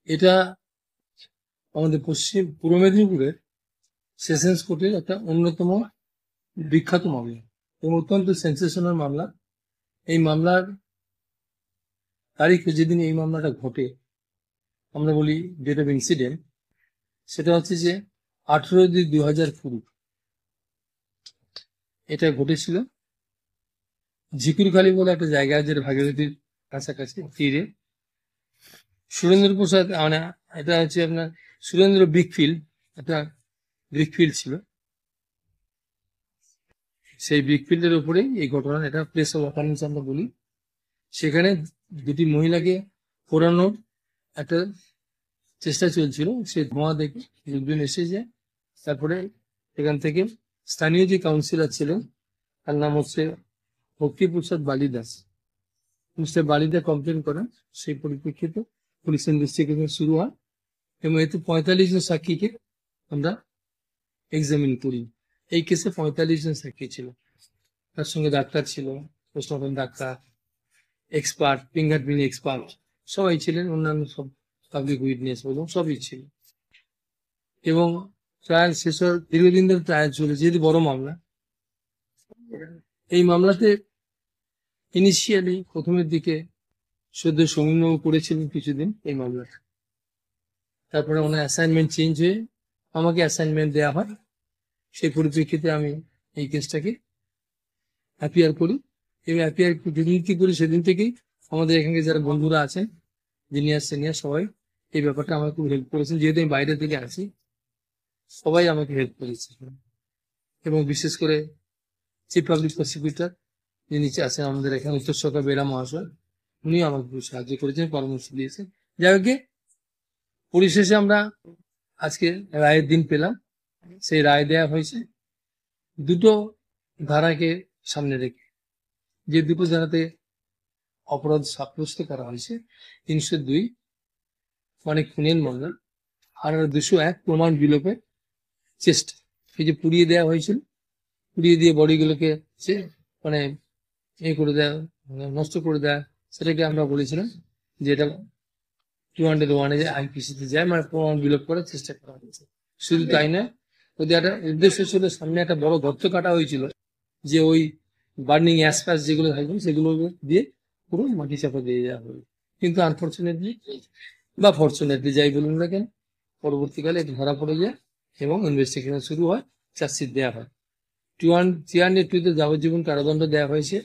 এটা আমাদের পূর্ব মেদিনীপুরের সেশনস কোর্টের একটা অন্যতম বিখ্যাত মামলা এবং অত্যন্ত সেন্সেশনাল মামলা। এই মামলার তারিখে যেদিন এই মামলাটা ঘটে, আমরা বলি ডেট অফ ইনসিডেন্ট, সেটা হচ্ছে যে 18/2/2020 এটা ঘটেছিল ঝিকুরখালি বলে একটা জায়গা, যেটা ভাগীরথীর কাছাকাছি তীরে। সুরেন্দ্র প্রসাদ, মানে এটা হচ্ছে আপনার সুরেন্দ্র ব্রিকফিল্ড, একটা ব্রিকফিল্ড ছিল, সেই ব্রিকফিল্ডের উপরেই এই ঘটনা। এটা প্লেস অফ অকারেন্স আমরা বলি। সেখানে দুটি মহিলাকে পোড়ানোর একটা চেষ্টা চলছিল। সে ধোঁয়া দেখে লোকজন এসে যায়। তারপরে এখান থেকে স্থানীয় যে কাউন্সিলর ছিলেন, তার নাম হচ্ছে ভক্তিপ্রসাদ বালিদাস, মিস্টার বালিদা কমপ্লেন করেন। সেই পরিপ্রেক্ষিতে পুলিশ ইনভেস্টিগেশন শুরু হয় এবং এতে 45 জন সাক্ষীকে আমরা এক্সামিন করি। এই কেসে 45 জন সাক্ষী ছিল, তার সঙ্গে ডাক্তার ছিল, post-mortem doctor, expert, fingerprint expert সবাই ছিলেন, অন্যান্য সব পাবলিক উইটনেস এবং সবই ছিল। এবং ট্রায়াল শেষ হওয়ার দীর্ঘদিন ধরে ট্রায়াল চলে, যেহেতু বড় মামলা। এই মামলাতে ইনিশিয়ালি প্রথমের দিকে সদ্য সমীরবাবু করেছিলেন কিছুদিন এই মামলাটা। তারপরে ওনার অ্যাসাইনমেন্ট চেঞ্জ হয়ে আমাকে অ্যাসাইনমেন্ট দেওয়া হয়। সেই পরিপ্রেক্ষিতে আমি এই কেসটাকে অ্যাপিয়ার করি এবং অ্যাপিয়ার যেদিন কি করি সেদিন থেকেই আমাদের এখানে যারা বন্ধুরা আছেন, জুনিয়র সিনিয়র, সবাই এই ব্যাপারটা আমাকে খুব হেল্প করেছেন। যেহেতু আমি বাইরে থেকে আসি, সবাই আমাকে হেল্প করেছে। এবং বিশেষ করে চিফ পাবলিক প্রসিকিউটর যিনি আছেন আমাদের এখানে, উত্তর সরকার বেরা মহাশয়, উনি আমাকে খুব সাহায্য করেছেন, পরামর্শ দিয়েছেন। যাই হোক, পরিশেষে আমরা আজকে রায়ের দিন পেলাম। সেই রায় দেয়া হয়েছে দুটো ধারাকে সামনে রেখে। যে দুটো ধারাতে অপরাধ সাব্যস্ত করা হয়েছে, 302 মানে খুনের মামলা, আর 201 প্রমাণ বিলোপের চেষ্টা। এই যে পুড়িয়ে দেওয়া হয়েছিল, পুড়িয়ে দিয়ে বডিগুলোকে মানে করে দেয়, মানে নষ্ট করে দেয়, সেটাকে আমরা বলেছিলাম যে এটা 201 আইপিসিতে যায়, মানে প্রমাণ বিলোপ করার চেষ্টা করা হয়েছে। শুধু তাই নয়, ওদের একটা উদ্দেশ্য ছিল, সামনে একটা বড় গর্ত কাটা হয়েছিল, যে ওই বার্নিং অ্যাসপাস যেগুলো থাকবে সেগুলো দিয়ে পুরো মাটি চাপা দিয়ে দেওয়া হবে। কিন্তু আনফর্চুনেটলি বা ফর্চুনেটলি, যাই বলুন না কেন, পরবর্তীকালে এটা ধরা পড়ে যায় এবং ইনভেস্টিগেশন শুরু হয়, চার্জশিট দেওয়া হয়। 302 যাবজ্জীবন কারাদণ্ড দেওয়া হয়েছে,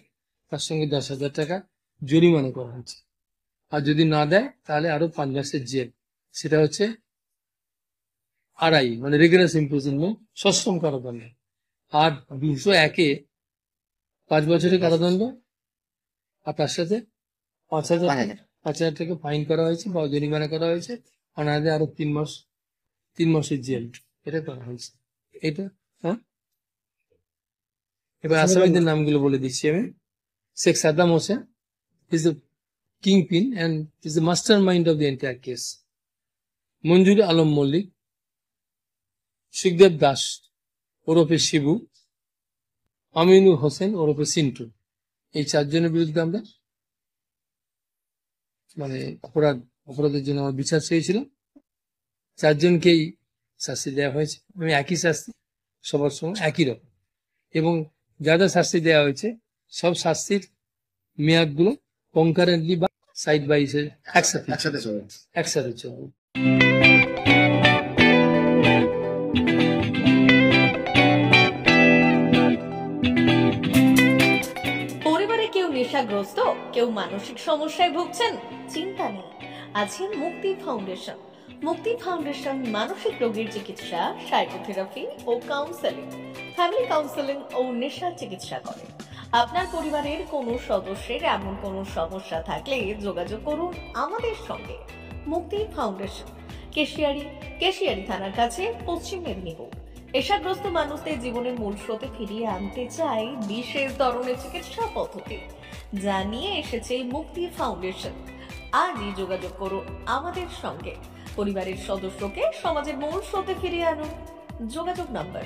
তার সঙ্গে 10,000 টাকা জরিমানা করা হয়েছে। আর যদি না দেয় তাহলে আরো 5 মাসের জেল, সেটা হচ্ছে RI মানে রিগারাস ইমপ্রিজনমেন্ট, সশ্রম কারাদণ্ড। আর 201-এ 5 বছরের কারাদণ্ড, আর তার সাথে 5,000 টাকা ফাইন করা হয়েছে বা জরিমানা করা হয়েছে, আর না দেয় আরো 3 মাসের জেল, এটা করা হয়েছে। এটা হ্যাঁ, এবার আসামিদের নামগুলো বলে দিচ্ছি আমি। Sheikh Saddam Hossain is the kingpin and is the mastermind of the entire case. মঞ্জুর আলম মল্লিক, সুখদেব দাস ওরফে শিবু, আমিনুল হোসেন ওরফে সিন্টু, এই 4 জনের বিরুদ্ধে আমরা মানে অপরাধের জন্য আমার বিচার চেয়েছিলাম। 4 জনকেই শাস্তি দেওয়া হয়েছে এবং একই শাস্তি সবার সঙ্গে একই রকম। এবং যা যা শাস্তি দেওয়া হয়েছে সব শাস্তির মেয়াদগুলো কনকারেন্টলি বা সাইড বাই সাইড একসাথে চলবে। পরিবারে কেউ নেশাগ্রস্ত, কেউ মানসিক সমস্যায় ভুগছেন, চিন্তা নেই, আছে মুক্তি ফাউন্ডেশন। মুক্তি ফাউন্ডেশন মানসিক রোগের চিকিৎসা, সাইকোথেরাপি ও কাউন্সেলিং, ফ্যামিলি কাউন্সেলিং ও নেশা চিকিৎসা করে। আপনার পরিবারের কোনো সদস্যের এমন কোনো সমস্যা থাকলে যোগাযোগ করুন আমাদের সঙ্গে। মুক্তি ফাউন্ডেশন, কেশিয়ারি থানার কাছে, পশ্চিম মেদিনীপুর। নেশাগ্রস্ত মানুষদের জীবনের মূল স্রোতে ফিরিয়ে আনতে চাই বিশেষ ধরনের চিকিৎসা পদ্ধতি, যা নিয়ে এসেছে মুক্তি ফাউন্ডেশন। আজই যোগাযোগ করুন আমাদের সঙ্গে। পরিবারের সদস্যকে সমাজের মূল স্রোতে ফিরিয়ে আনুন। যোগাযোগ নাম্বার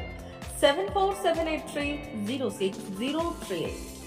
7478306038।